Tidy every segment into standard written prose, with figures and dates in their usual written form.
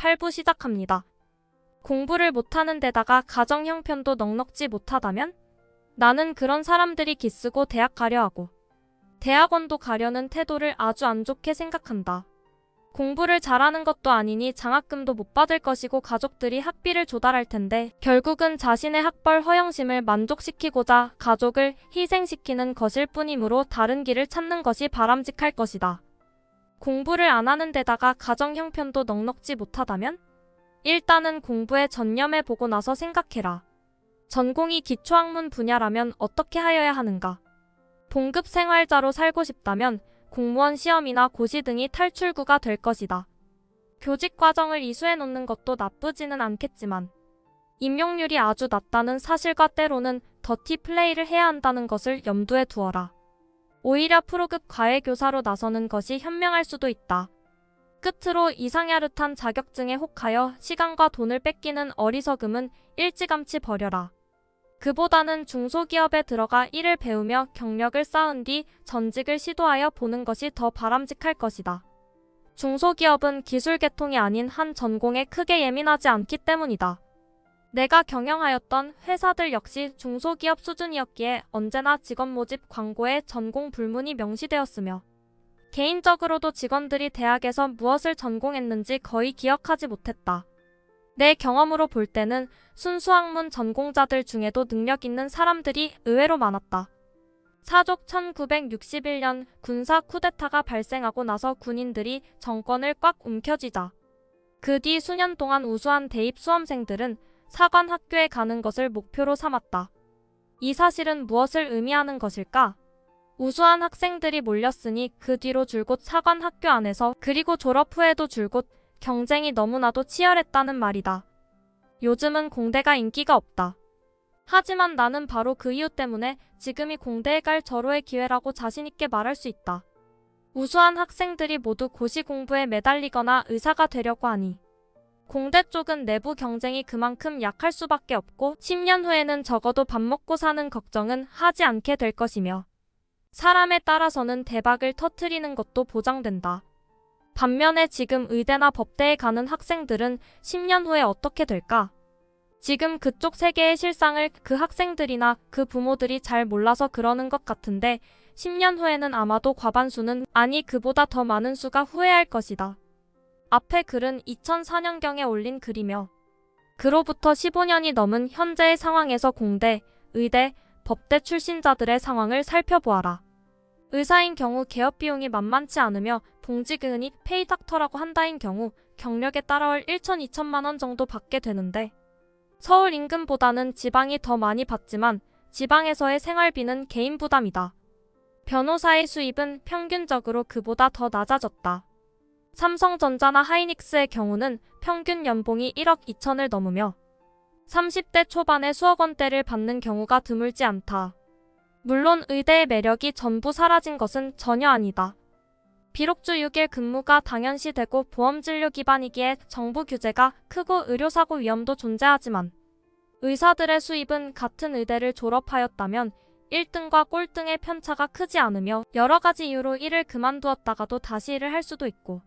8부 시작합니다. 공부를 못하는 데다가 가정 형편도 넉넉지 못하다면? 나는 그런 사람들이 기쓰고 대학 가려 하고 대학원도 가려는 태도를 아주 안 좋게 생각한다. 공부를 잘하는 것도 아니니 장학금도 못 받을 것이고 가족들이 학비를 조달할 텐데 결국은 자신의 학벌 허영심을 만족시키고자 가족을 희생시키는 것일 뿐이므로 다른 길을 찾는 것이 바람직할 것이다. 공부를 안 하는 데다가 가정 형편도 넉넉지 못하다면? 일단은 공부에 전념해보고 나서 생각해라. 전공이 기초학문 분야라면 어떻게 하여야 하는가? 봉급 생활자로 살고 싶다면 공무원 시험이나 고시 등이 탈출구가 될 것이다. 교직 과정을 이수해 놓는 것도 나쁘지는 않겠지만 임용률이 아주 낮다는 사실과 때로는 더티 플레이를 해야 한다는 것을 염두에 두어라. 오히려 프로급 과외교사로 나서는 것이 현명할 수도 있다. 끝으로 이상야릇한 자격증에 혹하여 시간과 돈을 뺏기는 어리석음은 일찌감치 버려라. 그보다는 중소기업에 들어가 일을 배우며 경력을 쌓은 뒤 전직을 시도하여 보는 것이 더 바람직할 것이다. 중소기업은 기술 계통이 아닌 한 전공에 크게 예민하지 않기 때문이다. 내가 경영하였던 회사들 역시 중소기업 수준이었기에 언제나 직원 모집 광고에 전공 불문이 명시되었으며 개인적으로도 직원들이 대학에서 무엇을 전공했는지 거의 기억하지 못했다. 내 경험으로 볼 때는 순수학문 전공자들 중에도 능력 있는 사람들이 의외로 많았다. 사족 1961년 군사 쿠데타가 발생하고 나서 군인들이 정권을 꽉 움켜쥐자 그 뒤 수년 동안 우수한 대입 수험생들은 사관학교에 가는 것을 목표로 삼았다. 이 사실은 무엇을 의미하는 것일까? 우수한 학생들이 몰렸으니 그 뒤로 줄곧 사관학교 안에서 그리고 졸업 후에도 줄곧 경쟁이 너무나도 치열했다는 말이다. 요즘은 공대가 인기가 없다. 하지만 나는 바로 그 이유 때문에 지금이 공대에 갈 절호의 기회라고 자신있게 말할 수 있다. 우수한 학생들이 모두 고시 공부에 매달리거나 의사가 되려고 하니 공대 쪽은 내부 경쟁이 그만큼 약할 수밖에 없고 10년 후에는 적어도 밥 먹고 사는 걱정은 하지 않게 될 것이며 사람에 따라서는 대박을 터뜨리는 것도 보장된다. 반면에 지금 의대나 법대에 가는 학생들은 10년 후에 어떻게 될까? 지금 그쪽 세계의 실상을 그 학생들이나 그 부모들이 잘 몰라서 그러는 것 같은데 10년 후에는 아마도 과반수는 아니 그보다 더 많은 수가 후회할 것이다. 앞에 글은 2004년경에 올린 글이며 그로부터 15년이 넘은 현재의 상황에서 공대, 의대, 법대 출신자들의 상황을 살펴보아라. 의사인 경우 개업 비용이 만만치 않으며 봉직은이 페이닥터라고 한다인 경우 경력에 따라 월 1천 2천만 원 정도 받게 되는데 서울 임금보다는 지방이 더 많이 받지만 지방에서의 생활비는 개인 부담이다. 변호사의 수입은 평균적으로 그보다 더 낮아졌다. 삼성전자나 하이닉스의 경우는 평균 연봉이 1억 2천을 넘으며 30대 초반에 수억 원대를 받는 경우가 드물지 않다. 물론 의대의 매력이 전부 사라진 것은 전혀 아니다. 비록 주 6일 근무가 당연시되고 보험진료 기반이기에 정부 규제가 크고 의료사고 위험도 존재하지만 의사들의 수입은 같은 의대를 졸업하였다면 1등과 꼴등의 편차가 크지 않으며 여러 가지 이유로 일을 그만두었다가도 다시 일을 할 수도 있고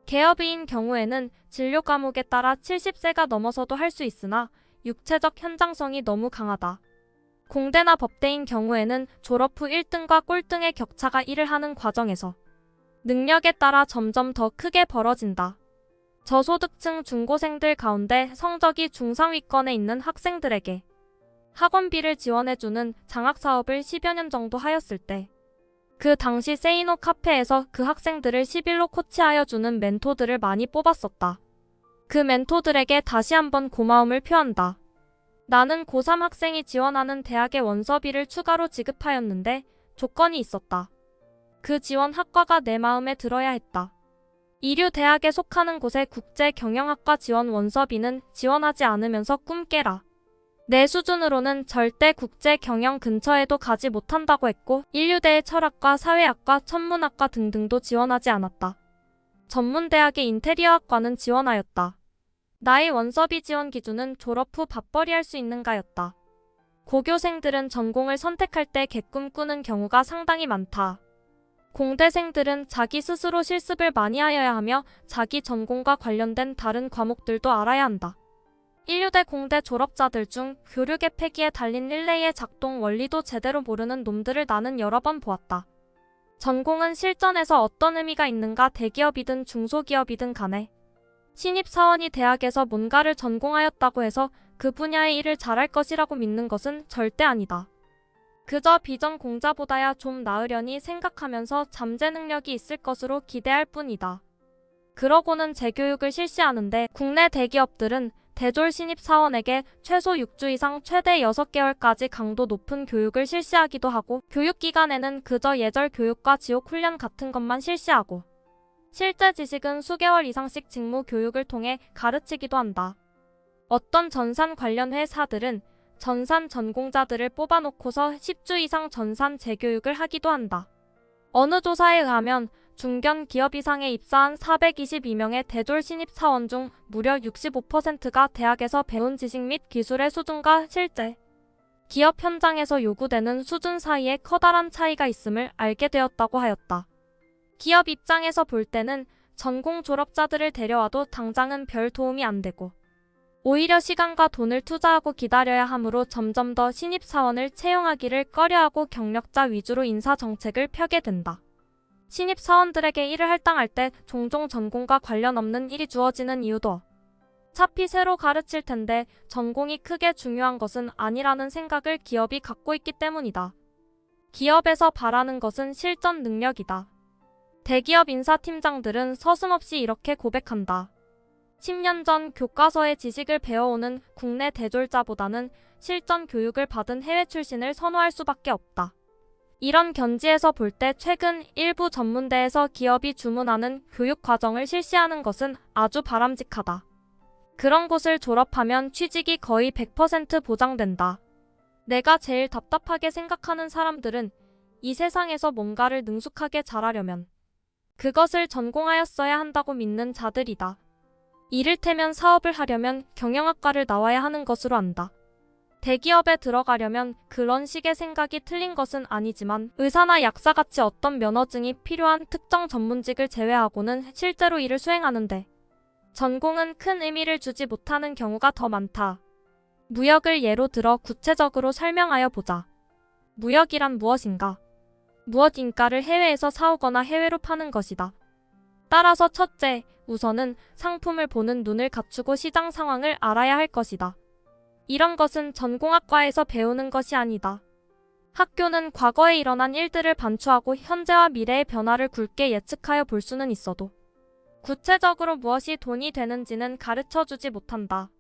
개업의인 경우에는 진료 과목에 따라 70세가 넘어서도 할 수 있으나 육체적 현장성이 너무 강하다. 공대나 법대인 경우에는 졸업 후 1등과 꼴등의 격차가 일을 하는 과정에서 능력에 따라 점점 더 크게 벌어진다. 저소득층 중고생들 가운데 성적이 중상위권에 있는 학생들에게 학원비를 지원해주는 장학사업을 10여 년 정도 하였을 때 그 당시 세이노 카페에서 그 학생들을 10일로 코치하여 주는 멘토들을 많이 뽑았었다. 그 멘토들에게 다시 한번 고마움을 표한다. 나는 고3 학생이 지원하는 대학의 원서비를 추가로 지급하였는데 조건이 있었다. 그 지원 학과가 내 마음에 들어야 했다. 이류 대학에 속하는 곳의 국제경영학과 지원 원서비는 지원하지 않으면서 꿈 깨라. 내 수준으로는 절대 국제경영 근처에도 가지 못한다고 했고 인류대의 철학과 사회학과 천문학과 등등도 지원하지 않았다. 전문대학의 인테리어학과는 지원하였다. 나의 원서비 지원 기준은 졸업 후 밥벌이 할 수 있는가였다. 고교생들은 전공을 선택할 때 개꿈 꾸는 경우가 상당히 많다. 공대생들은 자기 스스로 실습을 많이 하여야 하며 자기 전공과 관련된 다른 과목들도 알아야 한다. 인류대 공대 졸업자들 중 교육의 폐기에 달린 릴레이의 작동 원리도 제대로 모르는 놈들을 나는 여러 번 보았다. 전공은 실전에서 어떤 의미가 있는가 대기업이든 중소기업이든 간에 신입사원이 대학에서 뭔가를 전공하였다고 해서 그 분야의 일을 잘할 것이라고 믿는 것은 절대 아니다. 그저 비전공자보다야 좀 나으려니 생각하면서 잠재 능력이 있을 것으로 기대할 뿐이다. 그러고는 재교육을 실시하는데 국내 대기업들은 대졸 신입사원에게 최소 6주 이상 최대 6개월까지 강도 높은 교육을 실시하기도 하고 교육기간에는 그저 예절 교육과 지옥 훈련 같은 것만 실시하고 실제 지식은 수개월 이상씩 직무 교육을 통해 가르치기도 한다. 어떤 전산 관련 회사들은 전산 전공자들을 뽑아놓고서 10주 이상 전산 재교육을 하기도 한다. 어느 조사에 의하면 중견 기업 이상에 입사한 422명의 대졸 신입사원 중 무려 65%가 대학에서 배운 지식 및 기술의 수준과 실제 기업 현장에서 요구되는 수준 사이에 커다란 차이가 있음을 알게 되었다고 하였다. 기업 입장에서 볼 때는 전공 졸업자들을 데려와도 당장은 별 도움이 안 되고 오히려 시간과 돈을 투자하고 기다려야 하므로 점점 더 신입사원을 채용하기를 꺼려하고 경력자 위주로 인사정책을 펴게 된다. 신입사원들에게 일을 할당할 때 종종 전공과 관련 없는 일이 주어지는 이유도 어차피 새로 가르칠 텐데 전공이 크게 중요한 것은 아니라는 생각을 기업이 갖고 있기 때문이다. 기업에서 바라는 것은 실전 능력이다. 대기업 인사팀장들은 서슴없이 이렇게 고백한다. 10년 전 교과서의 지식을 배워오는 국내 대졸자보다는 실전 교육을 받은 해외 출신을 선호할 수밖에 없다. 이런 견지에서 볼 때 최근 일부 전문대에서 기업이 주문하는 교육 과정을 실시하는 것은 아주 바람직하다. 그런 곳을 졸업하면 취직이 거의 100% 보장된다. 내가 제일 답답하게 생각하는 사람들은 이 세상에서 뭔가를 능숙하게 잘하려면 그것을 전공하였어야 한다고 믿는 자들이다. 이를테면 사업을 하려면 경영학과를 나와야 하는 것으로 안다. 대기업에 들어가려면 그런 식의 생각이 틀린 것은 아니지만 의사나 약사같이 어떤 면허증이 필요한 특정 전문직을 제외하고는 실제로 일을 수행하는데 전공은 큰 의미를 주지 못하는 경우가 더 많다. 무역을 예로 들어 구체적으로 설명하여 보자. 무역이란 무엇인가? 무엇 인가를 해외에서 사오거나 해외로 파는 것이다. 따라서 첫째, 우선은 상품을 보는 눈을 갖추고 시장 상황을 알아야 할 것이다. 이런 것은 전공학과에서 배우는 것이 아니다. 학교는 과거에 일어난 일들을 반추하고 현재와 미래의 변화를 굵게 예측하여 볼 수는 있어도 구체적으로 무엇이 돈이 되는지는 가르쳐주지 못한다.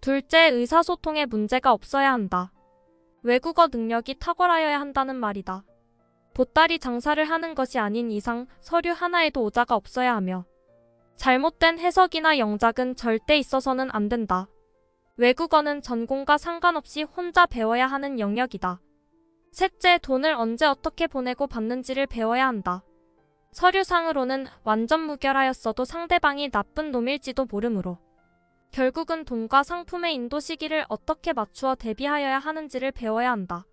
둘째, 의사소통에 문제가 없어야 한다. 외국어 능력이 탁월하여야 한다는 말이다. 보따리 장사를 하는 것이 아닌 이상 서류 하나에도 오자가 없어야 하며 잘못된 해석이나 영작은 절대 있어서는 안 된다. 외국어는 전공과 상관없이 혼자 배워야 하는 영역이다. 셋째, 돈을 언제 어떻게 보내고 받는지를 배워야 한다. 서류상으로는 완전 무결하였어도 상대방이 나쁜 놈일지도 모르므로 결국은 돈과 상품의 인도 시기를 어떻게 맞추어 대비하여야 하는지를 배워야 한다.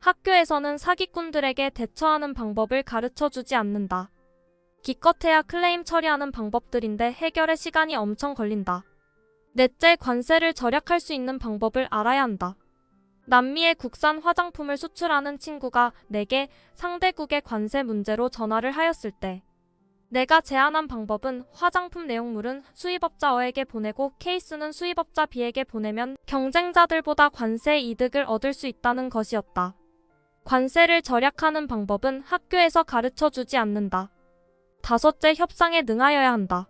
학교에서는 사기꾼들에게 대처하는 방법을 가르쳐주지 않는다. 기껏해야 클레임 처리하는 방법들인데 해결에 시간이 엄청 걸린다. 넷째, 관세를 절약할 수 있는 방법을 알아야 한다. 남미의 국산 화장품을 수출하는 친구가 내게 상대국의 관세 문제로 전화를 하였을 때 내가 제안한 방법은 화장품 내용물은 수입업자 A에게 보내고 케이스는 수입업자 B에게 보내면 경쟁자들보다 관세 이득을 얻을 수 있다는 것이었다. 관세를 절약하는 방법은 학교에서 가르쳐주지 않는다. 다섯째, 협상에 능하여야 한다.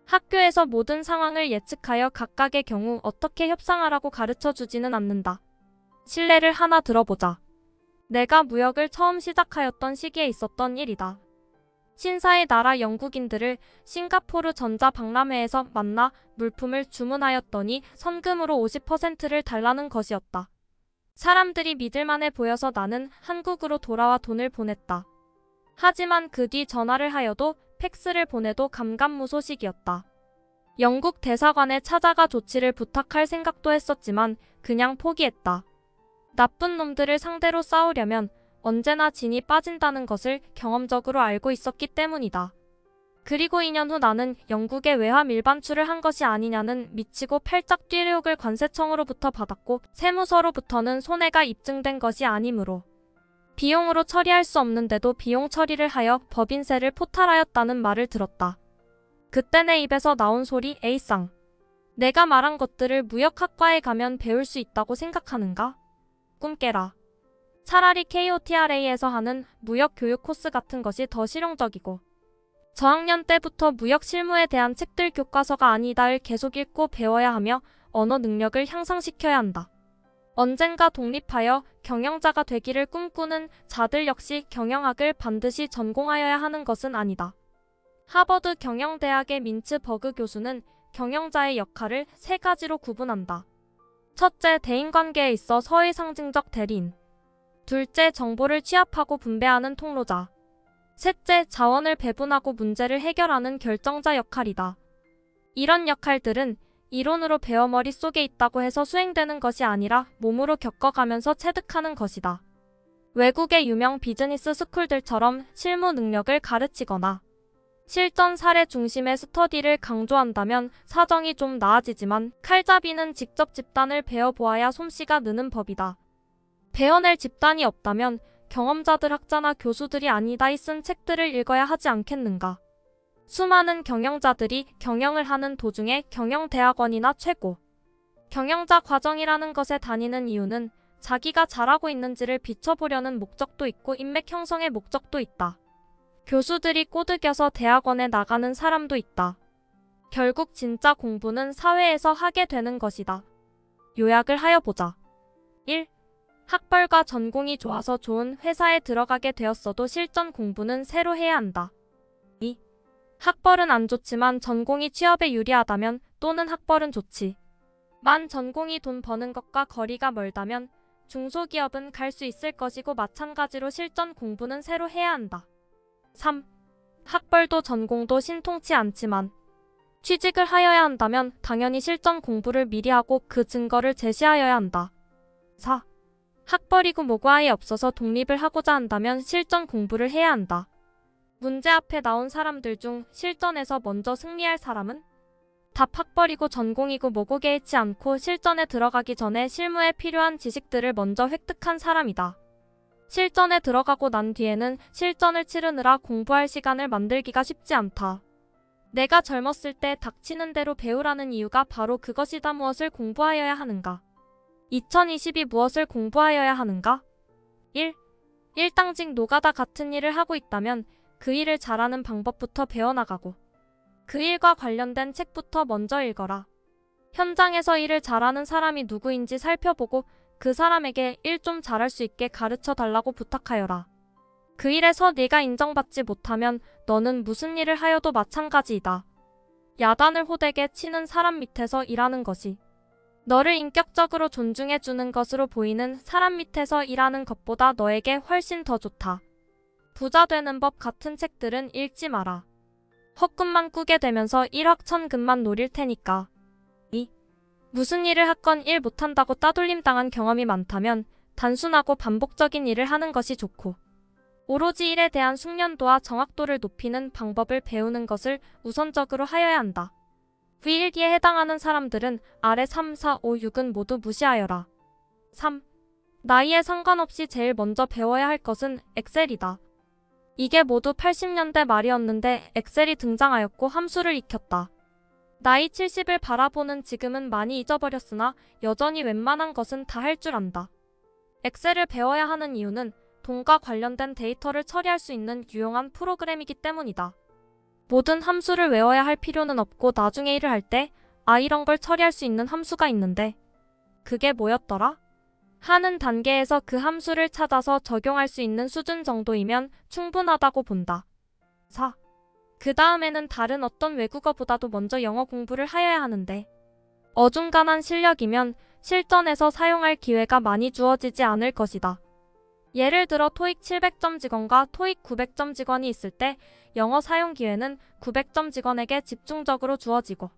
학교에서 모든 상황을 예측하여 각각의 경우 어떻게 협상하라고 가르쳐주지는 않는다. 실례를 하나 들어보자. 내가 무역을 처음 시작하였던 시기에 있었던 일이다. 신사의 나라 영국인들을 싱가포르 전자박람회에서 만나 물품을 주문하였더니 선금으로 50%를 달라는 것이었다. 사람들이 믿을만해 보여서 나는 한국으로 돌아와 돈을 보냈다. 하지만 그 뒤 전화를 하여도 팩스를 보내도 감감무소식이었다. 영국 대사관에 찾아가 조치를 부탁할 생각도 했었지만 그냥 포기했다. 나쁜 놈들을 상대로 싸우려면 언제나 진이 빠진다는 것을 경험적으로 알고 있었기 때문이다. 그리고 2년 후 나는 영국에 외화 밀반출을 한 것이 아니냐는 미치고 팔짝 뛸 의혹을 관세청으로부터 받았고 세무서로부터는 손해가 입증된 것이 아니므로 비용으로 처리할 수 없는데도 비용 처리를 하여 법인세를 포탈하였다는 말을 들었다. 그때 내 입에서 나온 소리 에이쌍. 내가 말한 것들을 무역학과에 가면 배울 수 있다고 생각하는가? 꿈 깨라. 차라리 KOTRA에서 하는 무역 교육 코스 같은 것이 더 실용적이고 저학년 때부터 무역 실무에 대한 책들 교과서가 아니다를 계속 읽고 배워야 하며 언어 능력을 향상시켜야 한다. 언젠가 독립하여 경영자가 되기를 꿈꾸는 자들 역시 경영학을 반드시 전공하여야 하는 것은 아니다. 하버드 경영대학의 민츠 버그 교수는 경영자의 역할을 세 가지로 구분한다. 첫째, 대인관계에 있어 서의 상징적 대리인. 둘째, 정보를 취합하고 분배하는 통로자. 셋째, 자원을 배분하고 문제를 해결하는 결정자 역할이다. 이런 역할들은 이론으로 배워 머릿속에 있다고 해서 수행되는 것이 아니라 몸으로 겪어가면서 체득하는 것이다. 외국의 유명 비즈니스 스쿨들처럼 실무 능력을 가르치거나 실전 사례 중심의 스터디를 강조한다면 사정이 좀 나아지지만 칼잡이는 직접 집단을 배워보아야 솜씨가 느는 법이다. 배워낼 집단이 없다면 경험자들 학자나 교수들이 아니다이 쓴 책들을 읽어야 하지 않겠는가. 수많은 경영자들이 경영을 하는 도중에 경영대학원이나 최고 경영자 과정이라는 것에 다니는 이유는 자기가 잘하고 있는지를 비춰보려는 목적도 있고 인맥 형성의 목적도 있다. 교수들이 꼬드겨서 대학원에 나가는 사람도 있다. 결국 진짜 공부는 사회에서 하게 되는 것이다. 요약을 하여 보자. 1. 학벌과 전공이 좋아서 좋은 회사에 들어가게 되었어도 실전 공부는 새로 해야 한다. 2. 학벌은 안 좋지만 전공이 취업에 유리하다면 또는 학벌은 좋지. 만 전공이 돈 버는 것과 거리가 멀다면 중소기업은 갈 수 있을 것이고 마찬가지로 실전 공부는 새로 해야 한다. 3. 학벌도 전공도 신통치 않지만 취직을 하여야 한다면 당연히 실전 공부를 미리 하고 그 증거를 제시하여야 한다. 4. 학벌이고 뭐고 아예 없어서 독립을 하고자 한다면 실전 공부를 해야 한다. 문제 앞에 나온 사람들 중 실전에서 먼저 승리할 사람은 답 학벌이고 전공이고 뭐고 개의치 않고 실전에 들어가기 전에 실무에 필요한 지식들을 먼저 획득한 사람이다. 실전에 들어가고 난 뒤에는 실전을 치르느라 공부할 시간을 만들기가 쉽지 않다. 내가 젊었을 때 닥치는 대로 배우라는 이유가 바로 그것이다. 무엇을 공부하여야 하는가? 2022 무엇을 공부하여야 하는가? 1. 일당직 노가다 같은 일을 하고 있다면 그 일을 잘하는 방법부터 배워나가고 그 일과 관련된 책부터 먼저 읽어라. 현장에서 일을 잘하는 사람이 누구인지 살펴보고 그 사람에게 일 좀 잘할 수 있게 가르쳐 달라고 부탁하여라. 그 일에서 네가 인정받지 못하면 너는 무슨 일을 하여도 마찬가지이다. 야단을 호되게 치는 사람 밑에서 일하는 것이 너를 인격적으로 존중해주는 것으로 보이는 사람 밑에서 일하는 것보다 너에게 훨씬 더 좋다. 부자 되는 법 같은 책들은 읽지 마라. 헛꿈만 꾸게 되면서 일확천금만 노릴 테니까. 2. 무슨 일을 하건 일 못한다고 따돌림 당한 경험이 많다면 단순하고 반복적인 일을 하는 것이 좋고 오로지 일에 대한 숙련도와 정확도를 높이는 방법을 배우는 것을 우선적으로 하여야 한다. 위 일기에 해당하는 사람들은 아래 3, 4, 5, 6은 모두 무시하여라. 3. 나이에 상관없이 제일 먼저 배워야 할 것은 엑셀이다. 이게 모두 80년대 말이었는데 엑셀이 등장하였고 함수를 익혔다. 나이 70을 바라보는 지금은 많이 잊어버렸으나 여전히 웬만한 것은 다 할 줄 안다. 엑셀을 배워야 하는 이유는 돈과 관련된 데이터를 처리할 수 있는 유용한 프로그램이기 때문이다. 모든 함수를 외워야 할 필요는 없고 나중에 일을 할 때 이런 걸 처리할 수 있는 함수가 있는데 그게 뭐였더라? 하는 단계에서 그 함수를 찾아서 적용할 수 있는 수준 정도이면 충분하다고 본다. 4. 그 다음에는 다른 어떤 외국어보다도 먼저 영어 공부를 하여야 하는데 어중간한 실력이면 실전에서 사용할 기회가 많이 주어지지 않을 것이다. 예를 들어 토익 700점 직원과 토익 900점 직원이 있을 때 영어 사용 기회는 900점 직원에게 집중적으로 주어지고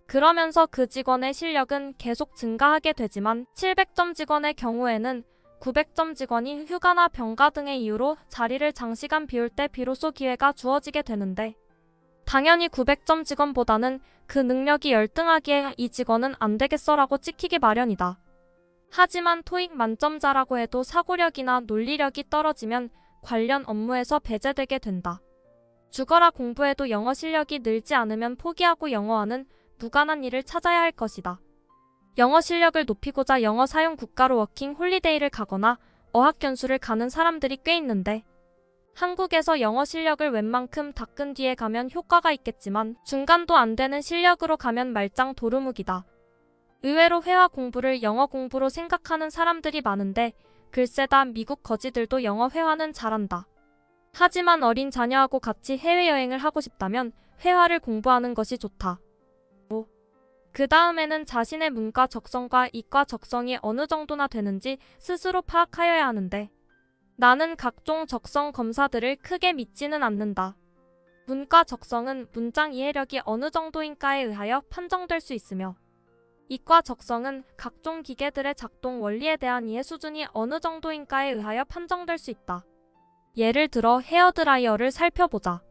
그러면서 그 직원의 실력은 계속 증가하게 되지만 700점 직원의 경우에는 900점 직원이 휴가나 병가 등의 이유로 자리를 장시간 비울 때 비로소 기회가 주어지게 되는데, 당연히 900점 직원보다는 그 능력이 열등하기에 이 직원은 안 되겠어라고 찍히기 마련이다. 하지만 토익 만점자라고 해도 사고력이나 논리력이 떨어지면 관련 업무에서 배제되게 된다. 죽어라 공부해도 영어 실력이 늘지 않으면 포기하고 영어와는 무관한 일을 찾아야 할 것이다. 영어 실력을 높이고자 영어 사용 국가로 워킹 홀리데이를 가거나 어학연수를 가는 사람들이 꽤 있는데, 한국에서 영어 실력을 웬만큼 닦은 뒤에 가면 효과가 있겠지만 중간도 안 되는 실력으로 가면 말짱 도루묵이다. 의외로 회화 공부를 영어 공부로 생각하는 사람들이 많은데, 글쎄다 미국 거지들도 영어 회화는 잘한다. 하지만 어린 자녀하고 같이 해외여행을 하고 싶다면 회화를 공부하는 것이 좋다. 그 다음에는 자신의 문과 적성과 이과 적성이 어느 정도나 되는지 스스로 파악하여야 하는데, 나는 각종 적성 검사들을 크게 믿지는 않는다. 문과 적성은 문장 이해력이 어느 정도인가에 의하여 판정될 수 있으며, 이과 적성은 각종 기계들의 작동 원리에 대한 이해 수준이 어느 정도인가에 의하여 판정될 수 있다. 예를 들어 헤어드라이어를 살펴보자.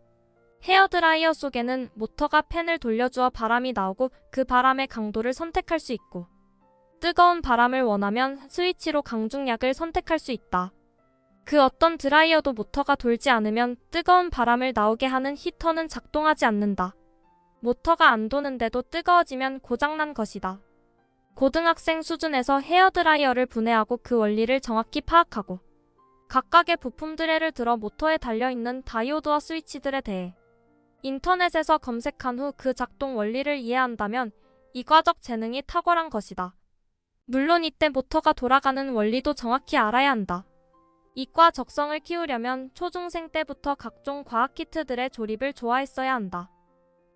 헤어드라이어 속에는 모터가 팬을 돌려주어 바람이 나오고 그 바람의 강도를 선택할 수 있고, 뜨거운 바람을 원하면 스위치로 강중약을 선택할 수 있다. 그 어떤 드라이어도 모터가 돌지 않으면 뜨거운 바람을 나오게 하는 히터는 작동하지 않는다. 모터가 안 도는데도 뜨거워지면 고장난 것이다. 고등학생 수준에서 헤어드라이어를 분해하고 그 원리를 정확히 파악하고, 각각의 부품들을 예를 들어 모터에 달려있는 다이오드와 스위치들에 대해 인터넷에서 검색한 후 그 작동 원리를 이해한다면 이과적 재능이 탁월한 것이다. 물론 이때 모터가 돌아가는 원리도 정확히 알아야 한다. 이과 적성을 키우려면 초중생 때부터 각종 과학 키트들의 조립을 좋아했어야 한다.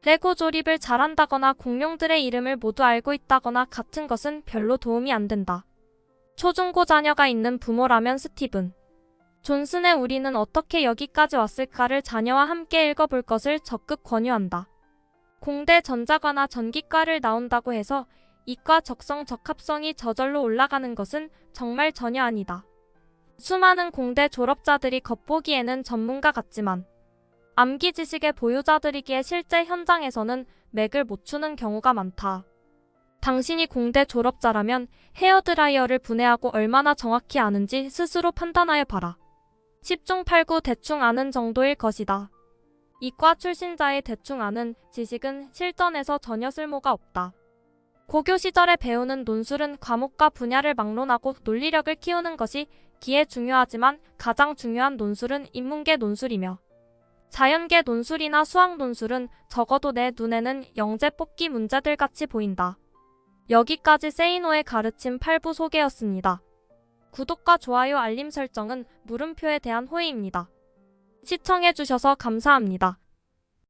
레고 조립을 잘한다거나 공룡들의 이름을 모두 알고 있다거나 같은 것은 별로 도움이 안 된다. 초중고 자녀가 있는 부모라면 스티븐 존슨의 우리는 어떻게 여기까지 왔을까를 자녀와 함께 읽어볼 것을 적극 권유한다. 공대 전자과나 전기과를 나온다고 해서 이과 적성 적합성이 저절로 올라가는 것은 정말 전혀 아니다. 수많은 공대 졸업자들이 겉보기에는 전문가 같지만 암기 지식의 보유자들이기에 실제 현장에서는 맥을 못 추는 경우가 많다. 당신이 공대 졸업자라면 헤어드라이어를 분해하고 얼마나 정확히 아는지 스스로 판단하여 봐라. 10중 8구 대충 아는 정도일 것이다. 이과 출신자의 대충 아는 지식은 실전에서 전혀 쓸모가 없다. 고교 시절에 배우는 논술은 과목과 분야를 막론하고 논리력을 키우는 것이 기에 중요하지만 가장 중요한 논술은 인문계 논술이며, 자연계 논술이나 수학 논술은 적어도 내 눈에는 영재 뽑기 문제들 같이 보인다. 여기까지 세이노의 가르침 8부 소개였습니다. 구독과 좋아요 알림 설정은 물음표에 대한 호의입니다. 시청해주셔서 감사합니다.